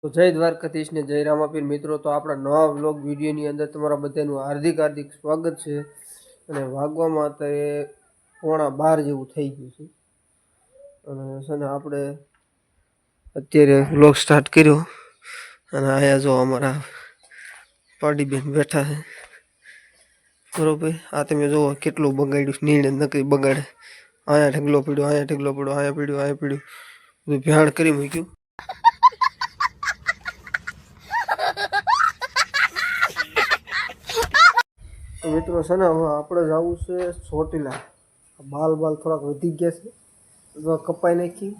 તો જય દ્વારકાધીશ ને જય રામાપીર મિત્રો, તો આપણા નવા વ્લોગ વિડીયોની અંદર તમારા બધાનું હાર્દિક હાર્દિક સ્વાગત છે. અને વાગવામાં અત્યારે 11:15 જેવું થઈ ગયું છે. અને છે ને આપણે અત્યારે વ્લોગ સ્ટાર્ટ કર્યો. અને અહીંયા જો અમારા પાડીબેન બેઠા છે બરોબર. આ તમે જુઓ કેટલું બગાડ્યું, નીણ નકરી બગાડે. અહીંયા ઢગલો પીડ્યો, અહીંયા ઢગલો પડ્યો, અહીંયા પીડ્યું, અહીંયા પીડ્યું, બધું ભેણ કરી મૂક્યું. તો મિત્રો છે ને હવે આપણે જવું છે ચોટીલા. બાલ થોડાક વધી ગયા છે તો કપાઈ નાખી.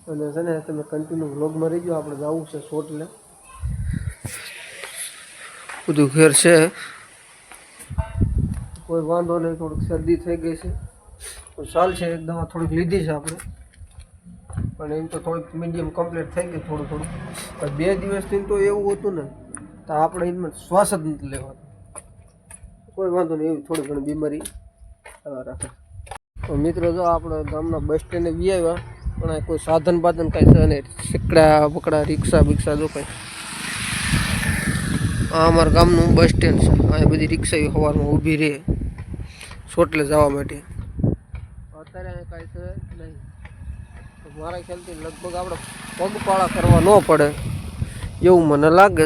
અને છે ને તમે કન્ટિન્યુ વ્લોગમાં રહી ગયો. આપણે જવું છે ચોટીલા. બધું ઘેર છે, કોઈ વાંધો નહીં. થોડીક શરદી થઈ ગઈ છે તો ચાલ છે. એક દવા થોડીક લીધી છે આપણે, પણ એમ તો થોડીક મીડિયમ કમ્પ્લીટ થઈ ગઈ થોડું થોડું. પણ 2 દિવસથી તો એવું હતું ને, તો આપણે એમાં શ્વાસ જ નથી લેવાનો. કોઈ વાંધો નહીં, એવી થોડી ઘણી બીમારી રાખે. તો મિત્રો જો આપણે ગામના બસ સ્ટેન્ડે વી આવ્યા, પણ આ કોઈ સાધન બાધન કાંઈ છે નહીં. સિકડા બકડા રિક્ષા બિક્ષા જો કાંઈ. આ અમારા ગામનું બસ સ્ટેન્ડ છે. અહીંયા બધી રિક્ષા સવારમાં ઊભી રહે ચોટલે જવા માટે. અત્યારે અહીંયા કાંઈ છે નહીં. તો મારા ખ્યાલથી લગભગ આપણે પગપાળા કરવા ન પડે એવું મને લાગે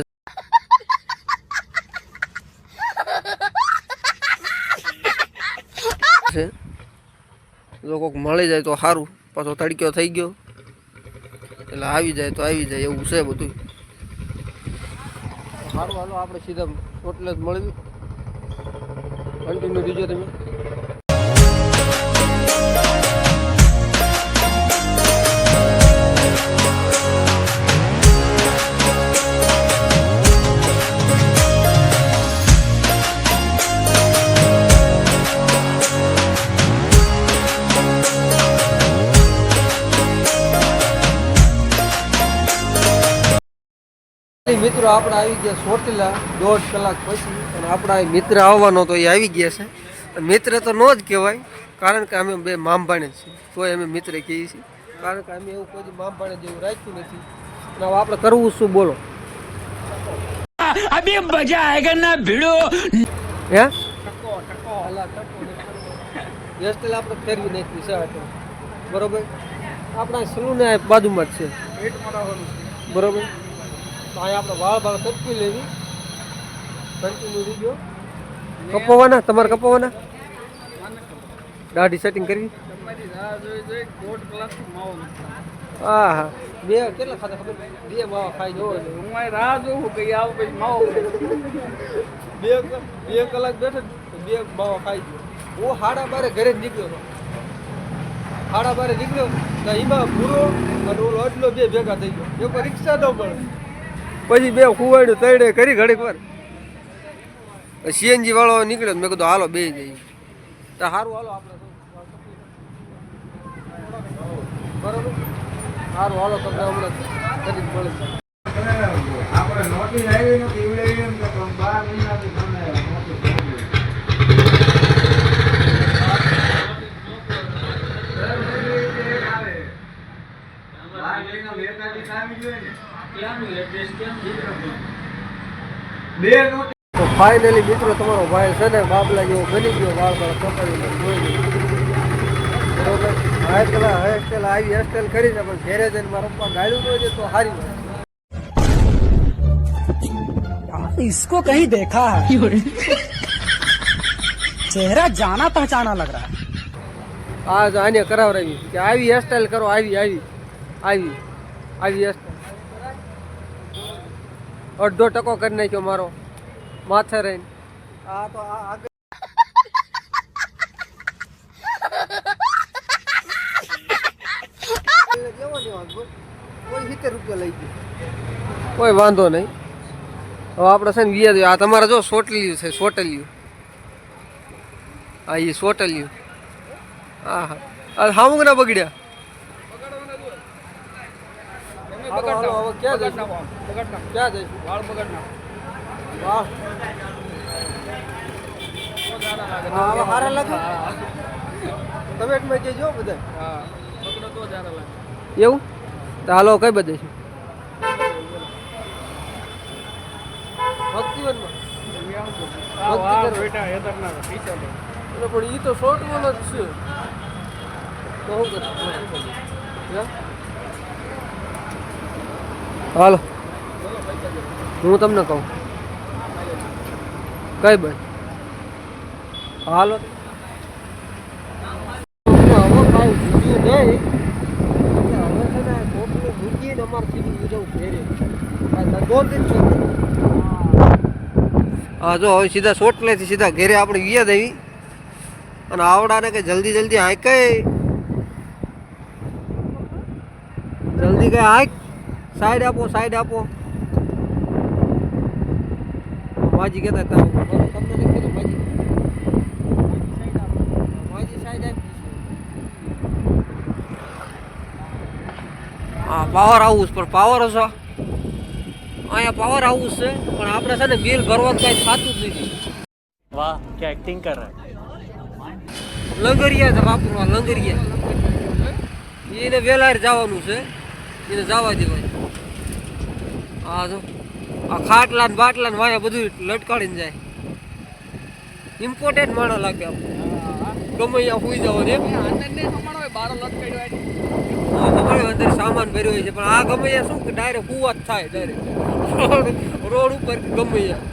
છે. જો કોઈક મળી જાય તો સારું. પાછો તડક્યો થઈ ગયો એટલે આવી જાય તો આવી જાય એવું છે બધું. સારું, હાલો આપણે સીધા ચોટલે જ મળવી. કન્ટિન્યુ રીજો તમે. મિત્રો આપણે આવી ગયા ચોટીલા 1.5 કલાક પછી. અને આપણા મિત્ર આવવાનો તો એ આવી ગયા છે. મિત્ર તો ન જ કહેવાય, કારણ કે અમે બે મામભાણે છીએ. તોય અમે મિત્ર કહીએ છીએ, કારણ કે અમે એવું કોઈ મામભાણે જેવું રાખ્યું નથી. અને હવે આપણે કરવું શું બોલો? અભી મજા આયેગા ના ભીડો. હે વેસ્ટેલ આપણે ફેરવી નાખી છે બરોબર. આપણા સલૂન ને બાજુમાં જ છે બરોબર. તો અહીંયા આપણે વાળ કપી લેવી. કન્ટિન્યુ રીજો. કપાવવાના તમારે, કપાવવાના દાઢી સેટિંગ કરવી. હા હા, બે કેટલા ખાતા ખબર? 2 માવા ખાઈ જવો. હું રાહ જોઉં કે આવ પછી માવો 2 કલાક બેઠો 2 માવા ખાઈ ગયો. હું 12:30 ઘરે જ નીકળ્યો. 12:30 નીકળ્યો તો એમાં પૂરો અને ઓલો એટલો 2 ભેગા થઈ ગયો. એક રિક્ષા ન મળે. પછી 2 ખુવાડ્યું તળે કરી ઘડીક વાર. સીએનજી વાળો નીકળ્યો. મેં કીધું હાલો બે જઈએ. તો સારું, હાલો આપણે બરોબર. સારું, હાલો તમને હમણાં કરી મળે. આપણે નોટિસ આવી નથી, એવડે 12 મહિનાથી તમને નોટિસ તો ફાઇનલી મિત્રો તમારો ભાઈ છે ને બાબલા જેવો બની ગયો. વાળ કપાવીને બરોબર. હેરસ્ટાઈલ આવી હેરસ્ટાઈલ કરી છે, પણ ઘેરે જઈને મારા પપ્પા ગાળ્યું ન હોય તો સારી વાત. इसको कहीं देखा है, चेहरा जाना पहचाना लग रहा है. આ આને કરાવરાવી કે આવી હેરસ્ટાઈલ કરો, આવી હેરસ્ટાઈલ. 1/2% કરી નાખ્યો મારો માથે રહીને. આ તો આગળ કોઈ 70 રૂપિયા લઈ ગયો. કોઈ વાંધો નહીં. હવે આપણે છે ને વ્યાજ. આ તમારે જો સોટલિયું છે, સોટલિયું. હા, એ સોટલિયું. હા હા, હામુક ના બગડ્યા. ક્યાં જઈશું? વાળ બગડના. વાહ, સારા લાગે. તમે કહેજો બધા. એવું તો હાલો કઈ બધે છે. ભક્તિવનમાં એટલે પણ એ તો શોર્ટમાં જ છે તો શું કરું હાલો હું તમને કહું કઈ ભાઈ હાલો હવે કાંઈ વિડીયો નહીં હવે છે ને કોટને મૂકીને અમારથી જવું ઘેરે હા જો હવે સીધા સોટલેથી સીધા ઘેરે આપણે ગયા દેવી અને આવડાને કે જલ્દી જલ્દી હાંક કઈ જલ્દી કઈ હાંક સાઈડ આપો માજી કહેતા તમને નહીં કીધું માજી સાઈડ આપી હા પાવર હાઉસ પણ પાવર હશે અહીંયા પાવર હાઉસ છે પણ આપણે છે ને બિલ ભરવાનું કાંઈ થતું જ નથી वाह क्या एक्टिंग कर रहा है લંગરિયા છે બાપુમાં લંગરિયા એને વેલાર જવાનું છે એને જવા દેવાય હા જો આ ખાટલા ને બાટલા ને વાયા બધું લટકાડીને જાય ઇમ્પોર્ટન્ટ માણસ લાગે આપણે ગમે અહીંયા સુઈ જવાનું એમ અંદર સામાન ભર્યો હોય છે પણ આ ગમે અહીંયા શું કે ડાયરેક્ટ કુવા જ થાય ડાયરેક્ટ રોડ ઉપર ગમે અહીંયા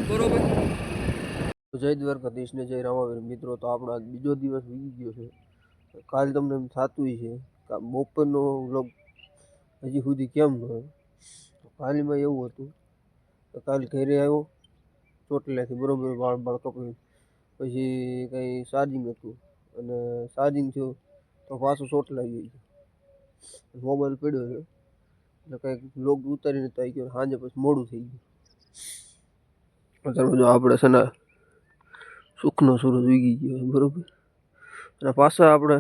બરોબર જય દ્વારકાધીશ ને જય રામાવીર મિત્રો તો આપણો આજ બીજો દિવસ વીતી ગયો છે કાલ તમને એમ થતું છે કે બપોરનો વ્લોગ હજી સુધી કેમ ન હોય કાલમાં એવું હતું કે કાલ ઘરે આવ્યો ચોટલેથી બરોબર બાળ કપાઈ પછી કંઈ ચાર્જિંગ હતું અને ચાર્જિંગ થયું તો પાછું ચોટલા આવી ગયું મોબાઈલ પડ્યો છે એટલે કંઈક વ્લોગ ઉતારીને તો આવી ગયો સાંજે પછી મોડું થઈ ગયું જો આપણે છે ને સુખનો સૂરજ ઉગી ગયો બરોબર અને પાછા આપણે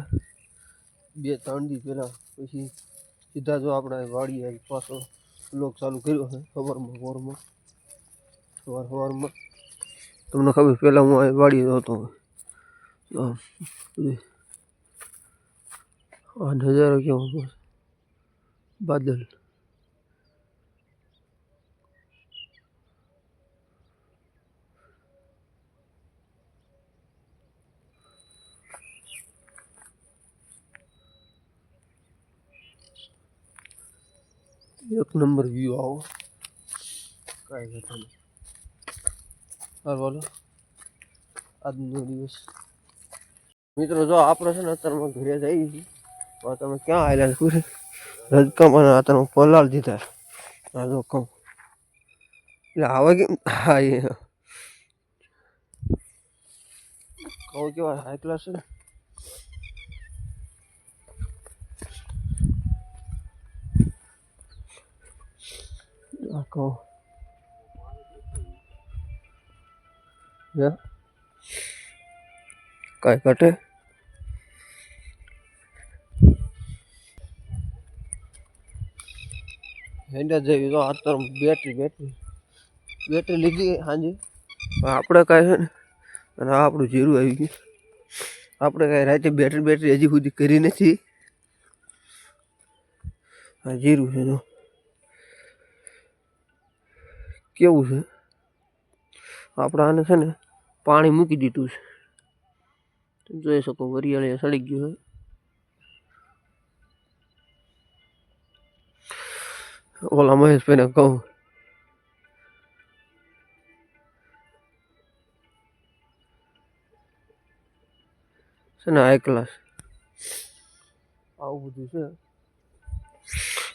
2-3 દી પહેલાં પછી સીધા જો આપણે વાડીએ પાછો વ્લોગ ચાલુ કર્યો છે સવારમાં તમને ખબર પહેલાં હું આ વાડીએ હતો આ નજારો કેવો બાદલ એક નંબર વ્યૂ આવો કાંઈ ઘટે નહીં હાલ બોલો આજનો દિવસ મિત્રો જો આપણે છે ને અત્યારમાં ઘરે જઈએ છીએ તો તમે ક્યાં આવેલા છો રજકામાં અત્યારમાં પલાળ દીધા હા જો કહું એટલે આવે કેમ હા એ કહું કેવા હાઈ ક્લાસ છે ને કહું કાંઈ ઘટે હેન્ડા જેવી તો અત્યારે બેટરી લીધી હાજી આપણે કાંઈ છે ને અને આ આપણું જીરું આવી ગયું આપણે કાંઈ રાતે બેટરી હજી સુધી કરી નથી આ જીરું છે એનું કેવું છે આપણે આને છે ને પાણી મૂકી દીધું છે તમે જોઈ શકો વરિયાળી સડી ગયું છે ઓલા મહેશભાઈને કહું છે ને હાઈ ક્લાસ આવું બધું છે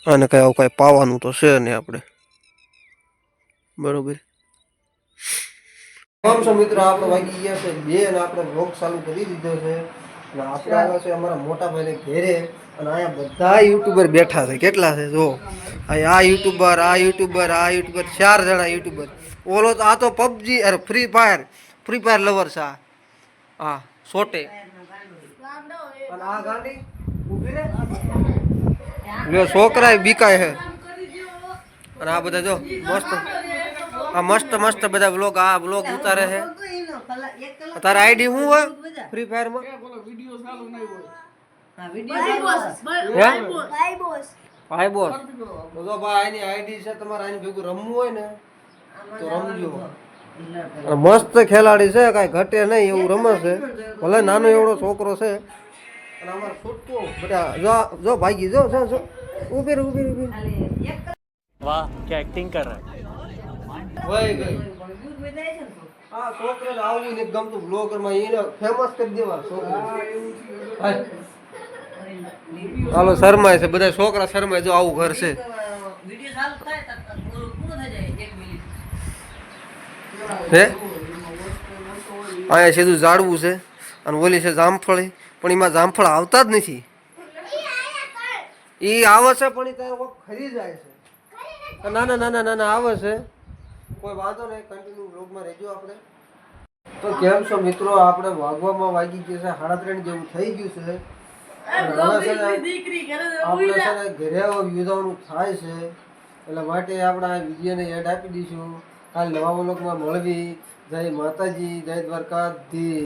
આને કઈ આવું કઈ પાવાનું તો છે નહીં આપણે બરોબર કેમ છો મિત્રો આપણે વાગી ગયા છે 2 અને આપણે વ્લોગ ચાલુ કરી દીધો છે અને આપણે આવ્યા છે અમારા મોટા ભાઈને ઘેરે અને અહીંયા બધા યુટ્યુબર બેઠા છે કેટલા છે જો આ યુટ્યુબર 4 જણા યુટ્યુબર ઓલો તો આ તો પબજી અરે ફ્રી ફાયર લવર છે હા સોટે અને આ ગાંડી ઊભી રે લ્યો છોકરા બીકાય છે અને આ બધા જો મસ્ત બધા વ્લોગ ઉતારે છે તારા આઈડી શું હોય ફ્રી ફાયર માં ભાઈ બોસ તો ભાઈ આની આઈડી છે તમારે આની ભેગું રમવું હોય ને તો રમજો. અને મસ્ત ખેલાડી છે, કાંઈ ઘટે નહીં એવું રમે છે. ભલે નાનો એવડો છોકરો છે. અને અમારો છૂટકો બધા જો ભાગી જો ઊભી રહી. वाह क्या एक्टिंग कर रहा है વહી ગઈ. આ છોકરાને આવું ને ગમતું બ્લોગરમાં એને ફેમસ કરી દેવા છોકરો. હાલો શરમાય છે બધા છોકરા શરમાય. જો આવું ઘર છે. હે અહીંયા સીધું ઝાડવું છે અને ઓલી છે જામફળી, પણ એમાં જામફળ આવતા જ નથી. એ આવે છે પણ એ ત્યાં ખરી જાય છે. નાના આવે છે. કોઈ વાંધો નહીં, કન્ટિન્યુ વ્લોગમાં રહેજો આપણે. તો કેમ છો મિત્રો, આપણે વાગવામાં વાગી ગયું છે 3:30 જેવું થઈ ગયું છે. આપણે છે ને ઘરે યુઝવાનું થાય છે, એટલે માટે આપણે આ વિડીયોને એડ આપી દઈશું. કાલ નવા વ્લોગમાં મળવી. જય માતાજી, જય દ્વારકાધીશ.